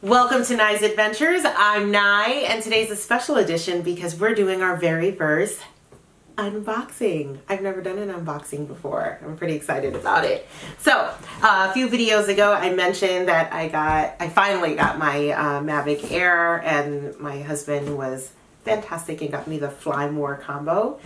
Welcome to Nye's Adventures. I'm Nye, and today's a special edition because we're doing our very first unboxing. I've never done an unboxing before. I'm pretty excited about it. So, a few videos ago, I mentioned that I finally got my Mavic Air, and my husband was fantastic and got me the Fly More combo.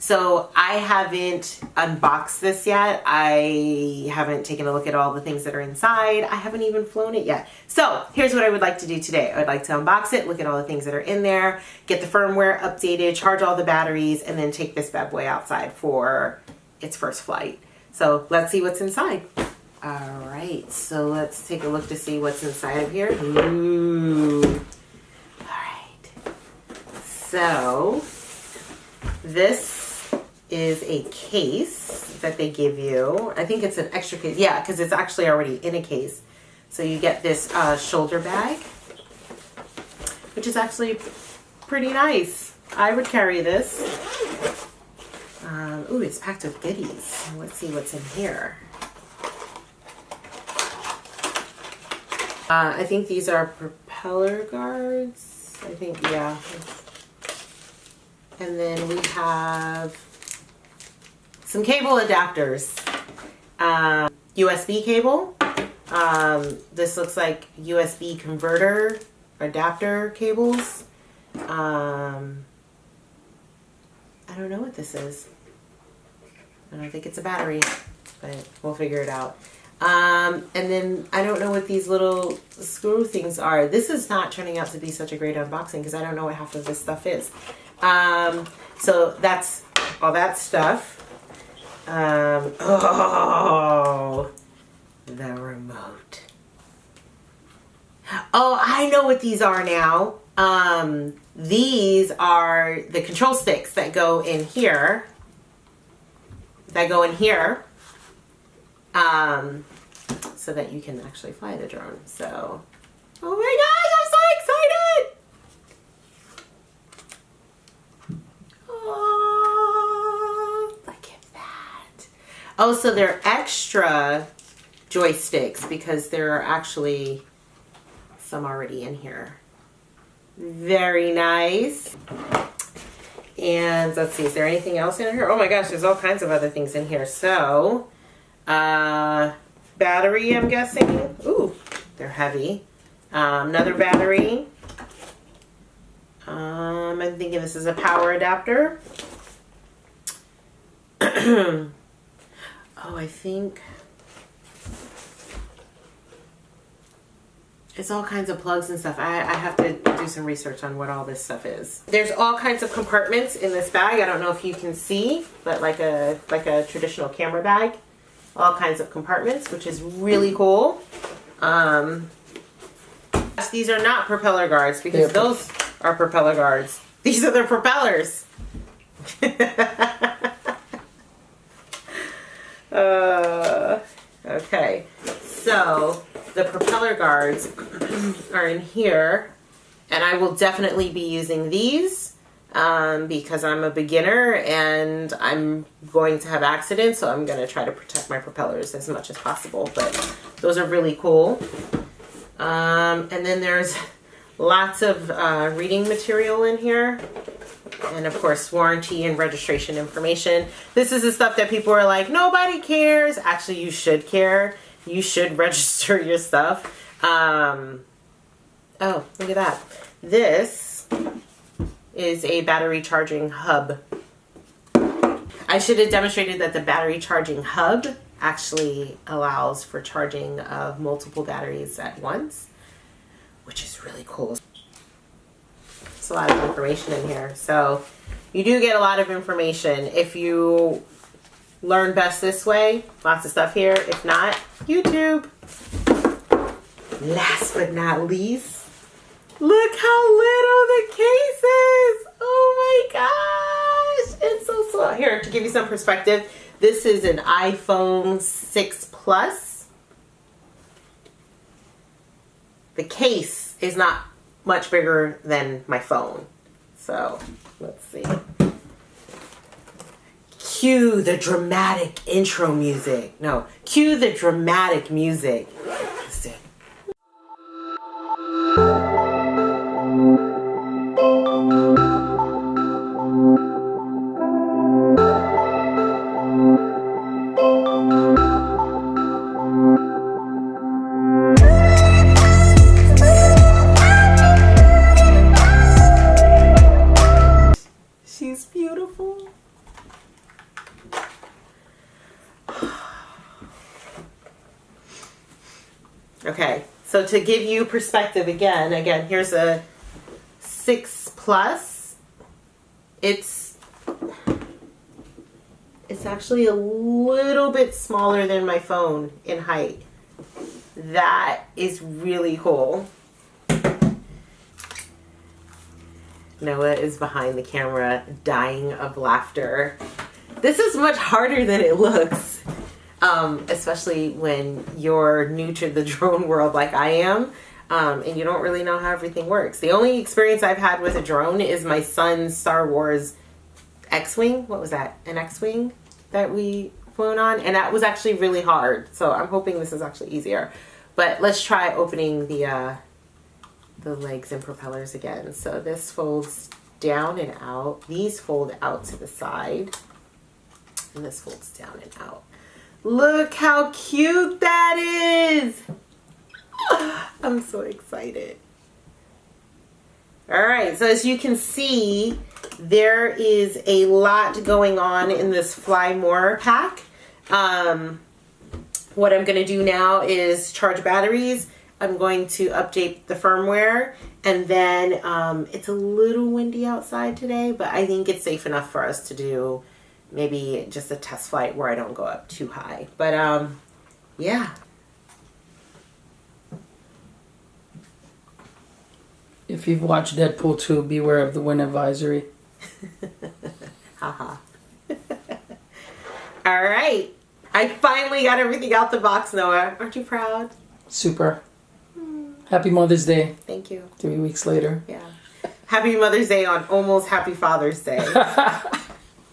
So I haven't unboxed this yet. I haven't taken a look at all the things that are inside. I haven't even flown it yet. So here's what I would like to do today. I would like to unbox it, look at all the things that are in there, get the firmware updated, charge all the batteries, and then take this bad boy outside for its first flight. So let's see what's inside. All right, so let's take a look to see what's inside of here. Ooh. So this is a case that they give you. I think it's an extra case. Yeah, because it's actually already in a case. So you get this shoulder bag, which is actually pretty nice. I would carry this. Ooh, it's packed with goodies. Let's see what's in here. I think these are propeller guards. I think, yeah. And then we have some cable adapters. USB cable. This looks like USB converter adapter cables. I don't know what this is. I don't think it's a battery, but we'll figure it out. And then I don't know what these little screw things are. This is not turning out to be such a great unboxing because I don't know what half of this stuff is. So that's all that stuff. Oh, the remote. Oh, I know what these are now. These are the control sticks that go in here. So that you can actually fly the drone. So, oh my gosh, I'm so excited! Oh, look at that. Oh, so they're extra joysticks because there are actually some already in here. Very nice. And let's see, is there anything else in here? Oh my gosh, there's all kinds of other things in here. So, battery, I'm guessing. Ooh, they're heavy. Another battery. I'm thinking this is a power adapter. Oh, I think it's all kinds of plugs and stuff. I have to do some research on what all this stuff is. There's all kinds of compartments in this bag. I don't know if you can see, but like a traditional camera bag. All kinds of compartments, which is really cool. These are not propeller guards because those are propeller guards. These are the propellers. Okay, so the propeller guards are in here, and I will definitely be using these because I'm a beginner and I'm going to have accidents, so I'm going to try to protect my propellers as much as possible. But those are really cool. And then there's lots of reading material in here. And of course, warranty and registration information. This is the stuff that people are like, nobody cares. Actually, you should care. You should register your stuff. Oh, look at that. This is a battery charging hub. I should have demonstrated that the battery charging hub actually allows for charging of multiple batteries at once, which is really cool. It's a lot of information in here. So you do get a lot of information. If you learn best this way, lots of stuff here. If not, YouTube. Last but not least, look how little the case is. Oh my gosh. It's so small. Here, to give you some perspective, this is an iPhone 6 Plus. The case is not much bigger than my phone. So, let's see. Cue the dramatic intro music. No, cue the dramatic music. Let's see. So to give you perspective again, here's a 6 Plus. It's actually a little bit smaller than my phone in height. That is really cool. Noah is behind the camera dying of laughter. This is much harder than it looks, especially when you're new to the drone world like I am, and you don't really know how everything works. The only experience I've had with a drone is my son's Star Wars X-Wing. What was that? An X-Wing that we flown on? And that was actually really hard. So I'm hoping this is actually easier. But let's try opening the legs and propellers again. So this folds down and out. These fold out to the side. And this folds down and out. Look how cute that is! I'm so excited. All right, so as you can see, there is a lot going on in this Fly More pack. What I'm gonna do now is charge batteries. I'm going to update the firmware, and then it's a little windy outside today, but I think it's safe enough for us to do maybe just a test flight where I don't go up too high. But yeah. If you've watched Deadpool 2, beware of the wind advisory. Haha. All right. I finally got everything out the box, Noah. Aren't you proud? Super. Happy Mother's Day. Thank you. 3 weeks later. Yeah. Happy Mother's Day on almost Happy Father's Day.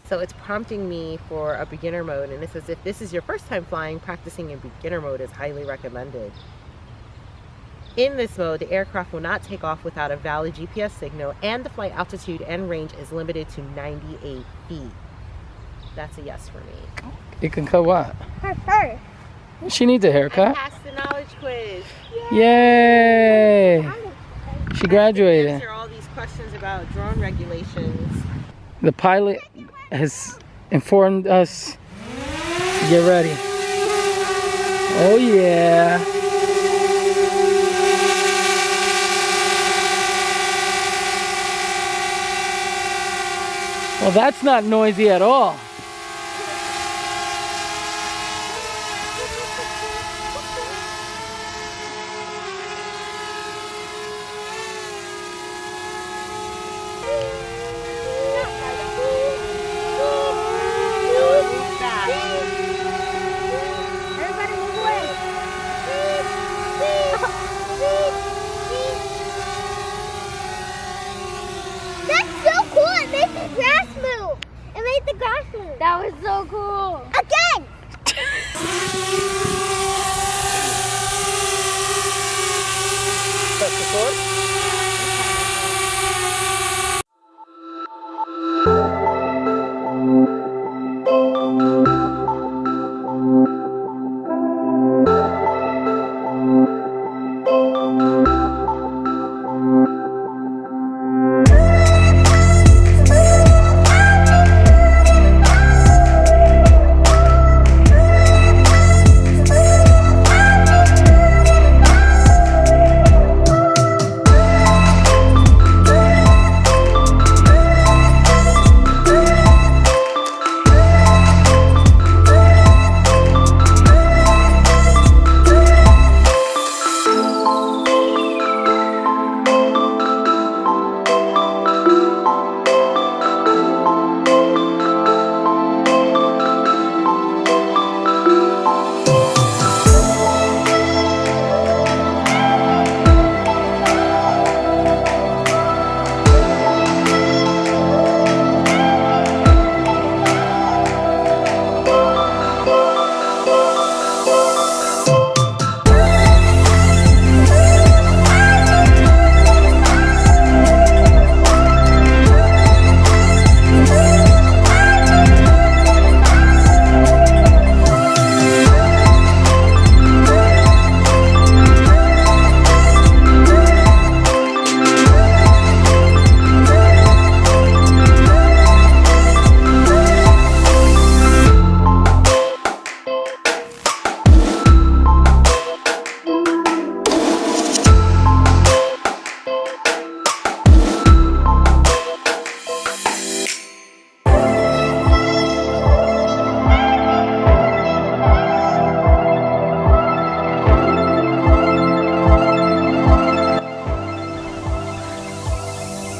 So it's prompting me for a beginner mode, and it says if this is your first time flying, practicing in beginner mode is highly recommended. In this mode, the aircraft will not take off without a valid GPS signal, and the flight altitude and range is limited to 98 feet. That's a yes for me. You can cut what? Her fur. She needs a haircut. I passed the knowledge quiz. Yay! She graduated. Answer all these questions about drone regulations. The pilot has informed us to get ready. Oh yeah. Well, that's not noisy at all. That was so cool. Again! That's the cord?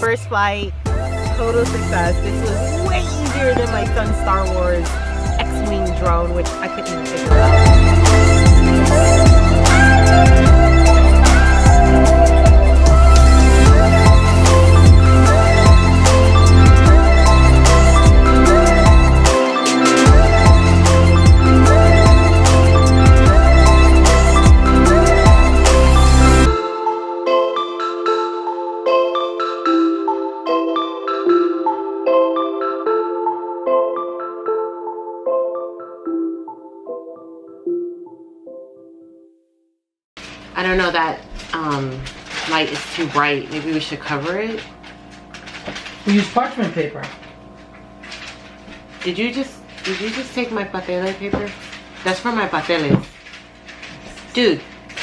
first flight, total success. This was way easier than my son's Star Wars X-Wing drone, which I couldn't even figure out. I don't know, that light is too bright. Maybe we should cover it. We use parchment paper. Did you just take my patele paper? That's for my pateles. Dude,